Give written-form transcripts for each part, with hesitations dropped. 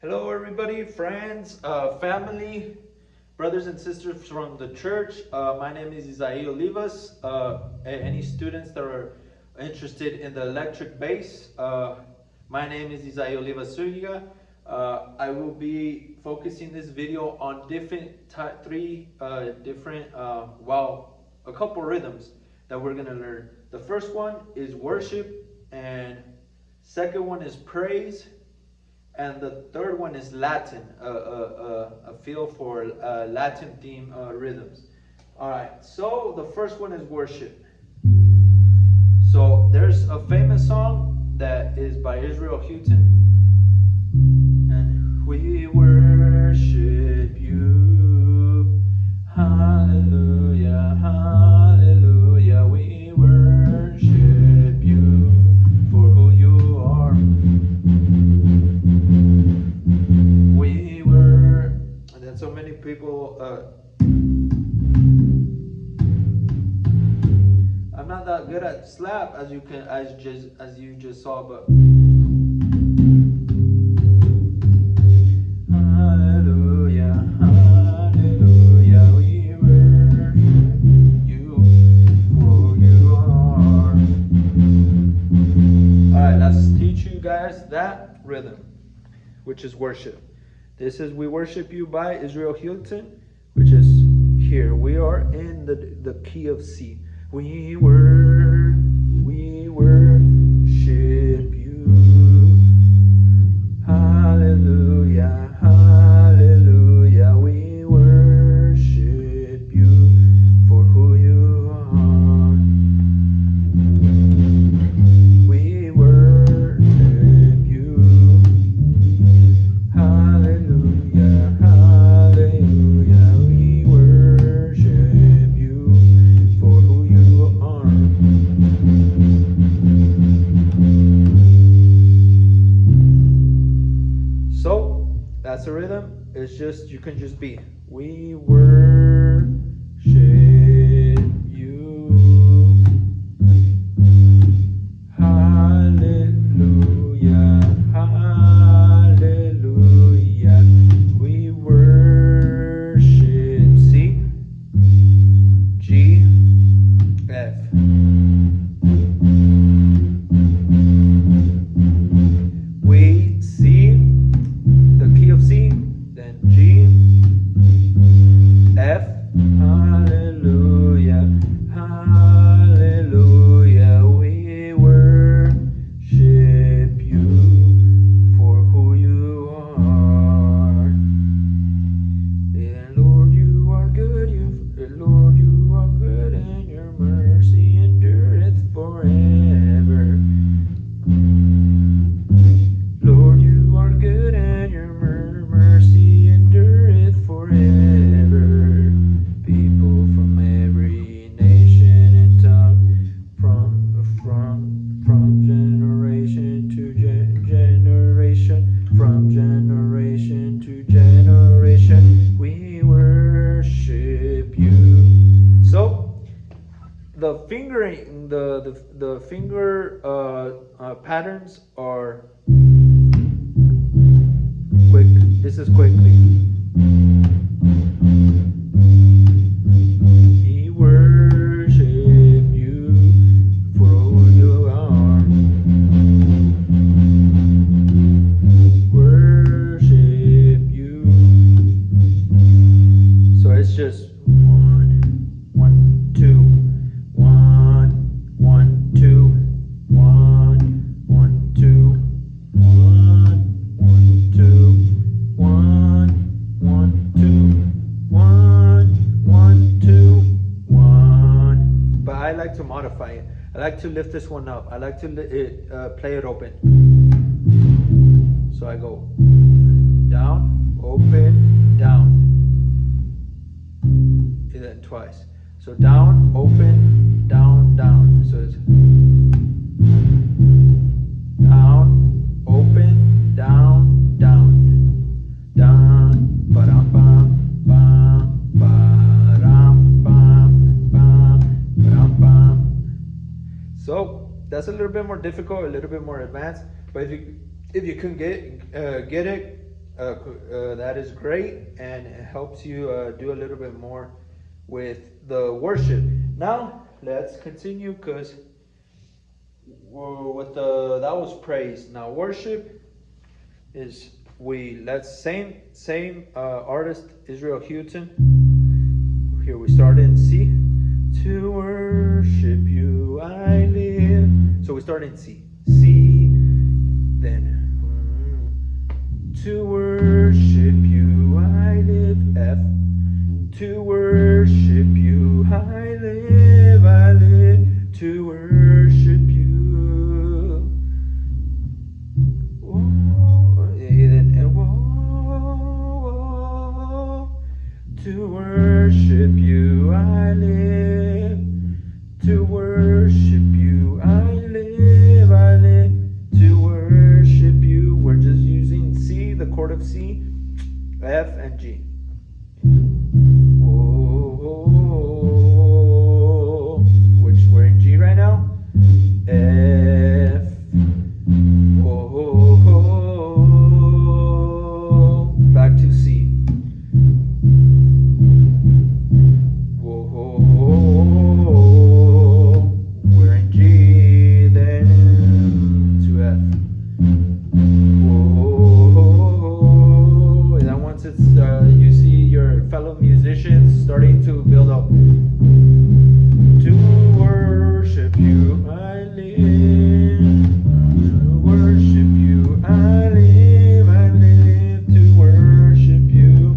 Hello, everybody, friends, family, brothers and sisters from the church. My name is Isai Olivas. Any students that are interested in the electric bass, my name is Isai Olivas Zuniga. I will be focusing this video on three different, a couple rhythms that we're gonna learn. The first one is worship, and second one is praise, and the third one is Latin, a feel for Latin theme rhythms. All right, so the first one is worship. So there's a famous song that is by Israel Houghton, and we worship you, hallelujah, hallelujah, we worship you for who you are. And then so many people, I'm not that good at slap as you just saw, but hallelujah, hallelujah, we worship you for you are. Alright, let's teach you guys that rhythm, which is worship. This is We Worship You by Israel Houghton, which is here. We are in the key of C. We worship you. Hallelujah, hallelujah. We worship you for who you are. We worship you. Hallelujah, hallelujah, we worship you for who you are. So, that's a rhythm. It's just, you can just be, we worship you. Hallelujah, hallelujah, we worship C, G, F. We C, the key of C, then G, F, hallelujah, hallelujah, we worship you for who you are. And Lord, you are good, Lord, you are good, and your mercy endureth forever. Lord, you are good, and your mercy endureth forever. People from every nation and tongue, from generation to generation, from generation to generation, we worship you. So the fingering, the finger patterns are quick. This is quickly. We worship you for who you are. Worship you. So it's just 1, 1, 2, 1, 1, 2, 1, 1, 2, 1, 1, 2, 1, 1, 2, 1, 1, 2, 1. But I like to modify it. I like to lift this one up. I like to play it open. So I go down, open, down. And then twice. So down, open, down, down. So it's down, open, down, down, down, ba-dum, bum, bum, ba-dum, bum, bum, ba-dum, bum. So that's a little bit more difficult, a little bit more advanced. But if you can get it, That is great, and it helps you do a little bit more with the worship. Now let's continue, because with the that was praise. Now worship is let's same artist Israel Houghton. Here we start in C. To worship you I live. So we start in C. C, then to worship you I live. F. To worship you I live, to worship you. Oh, then to worship you I live, to worship you I live, to worship you. We're just using C, the chord of C, F, and G. Which we're in G right now. F. Back to C. We're in G, then to F. And then once it's you see your fellow musicians starting to build up. To worship you I live, to worship you I live, to worship you.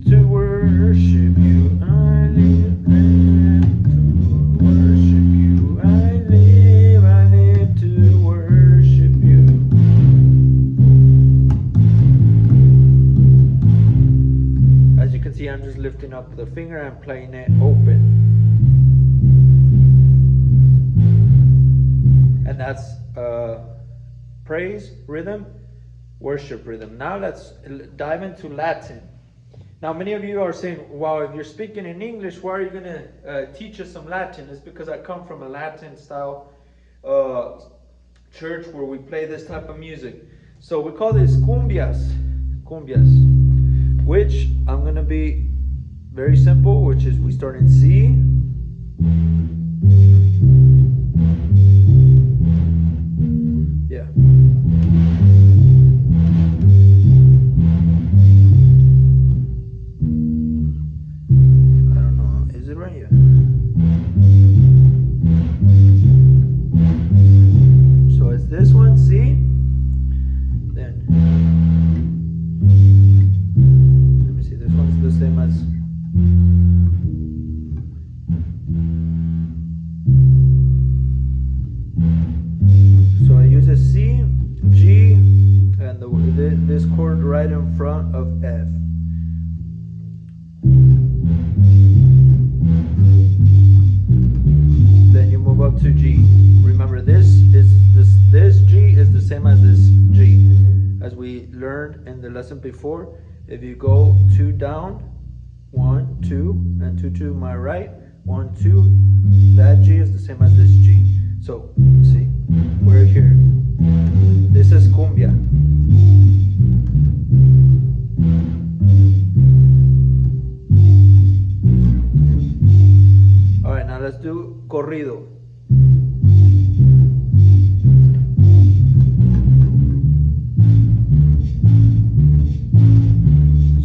To worship you I live, to worship you I live, to worship you. As you can see, I'm just lifting up the finger and playing it open. And that's praise rhythm, worship rhythm. Now let's dive into Latin. Now many of you are saying, wow, if you're speaking in English, why are you going to teach us some Latin? It's because I come from a Latin style church where we play this type of music. So we call this cumbias, which I'm going to be very simple, which is we start in C. Yeah. I don't know, is it right here? So it's this one, C. Then let me see, this one's the same as so I use a C, G, and this chord right in front of F. Then you move up to G. Remember, this G is the same as this G. As we learned in the lesson before, if you go 2 down, 1, 2, and 2 to my right, 1, 2, that G is the same as this G. So, see, we're here. This is cumbia. All right, now let's do corrido.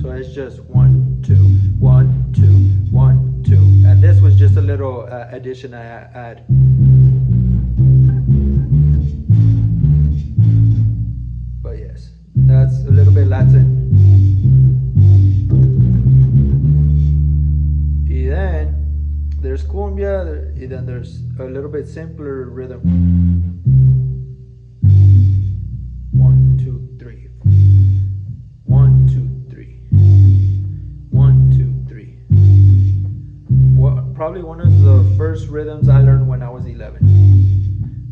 So it's just 1, 2, 1, 2, 1, 2, and this was just a little addition I add. But yes, that's a little bit Latin. And then there's cumbia, and then there's a little bit simpler rhythm. 1, 2, 3. 1, 2, 3. 1, 2, 3. Well, probably one of the first rhythms I learned when I was 11.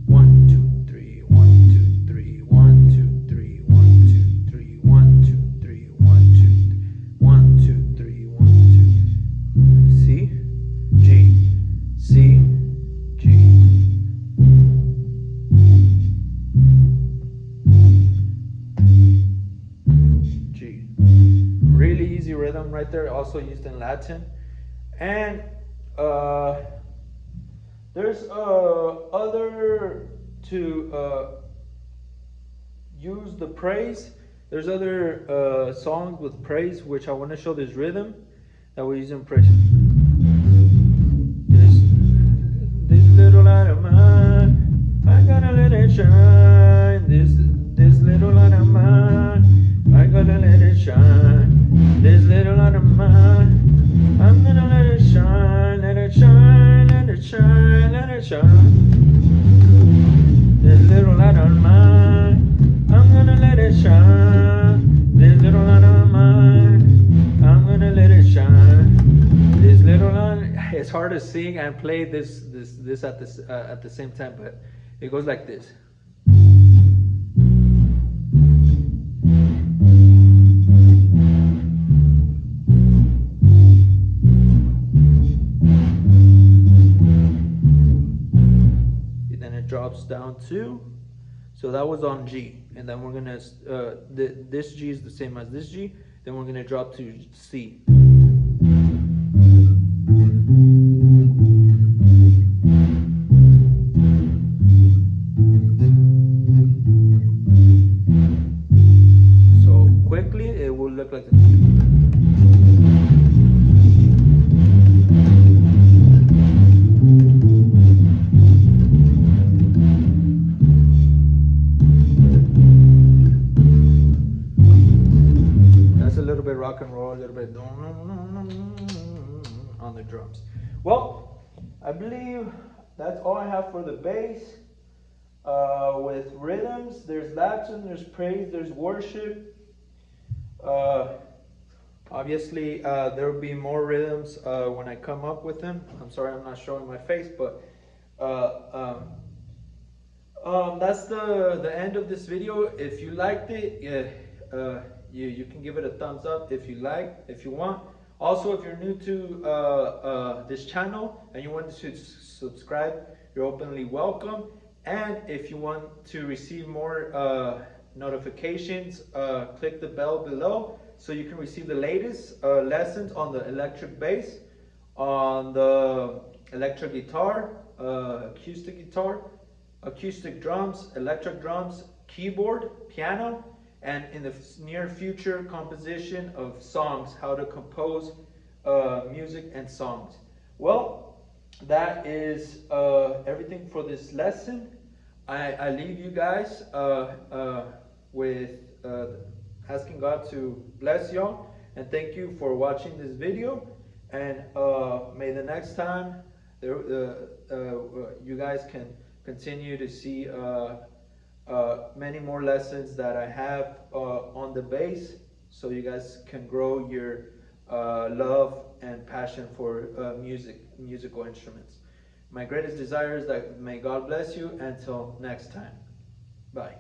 1, 2, 3. 1, 2, 3. 1, 2, 3. 1, 2, 3. 1, 2, 3. 1, 2, 1, 2, 3. 1, 2. C, G, C, G. rhythm right there, also used in Latin. And there's other to use the praise. There's other songs with praise, which I want to show this rhythm that we use in praise. This little light of mine, I gotta let it shine. This little light of mine, I gotta let it shine. This little light of mine, I'm gonna let it shine, let it shine, let it shine, let it shine. This little light of mine, I'm gonna let it shine. This little light of mine, I'm gonna let it shine. This little light. It's hard to sing and play this at the same time, but it goes like this. Then it drops down to, so that was on G, and then we're gonna this G is the same as this G. Then we're gonna drop to C. So quickly, it will look like this. That's a little bit rock and roll, a little bit on the drums. Well, I believe that's all I have for the bass. With rhythms, there's Latin, there's praise, there's worship. Obviously, there will be more rhythms when I come up with them. I'm sorry I'm not showing my face, but that's the end of this video. If you liked it, you can give it a thumbs up if you want. Also, if you're new to this channel and you want to subscribe, you're openly welcome. And if you want to receive more notifications, click the bell below so you can receive the latest lessons on the electric bass, on the electric guitar, acoustic drums, electric drums, keyboard, piano, and in the near future, composition of songs, how to compose music and songs. Well, that is everything for this lesson. I leave you guys with asking God to bless y'all, and thank you for watching this video. And may the next time you guys can continue to see many more lessons that I have on the bass, so you guys can grow your love and passion for musical instruments. My greatest desire is that may God bless you. Until next time, bye.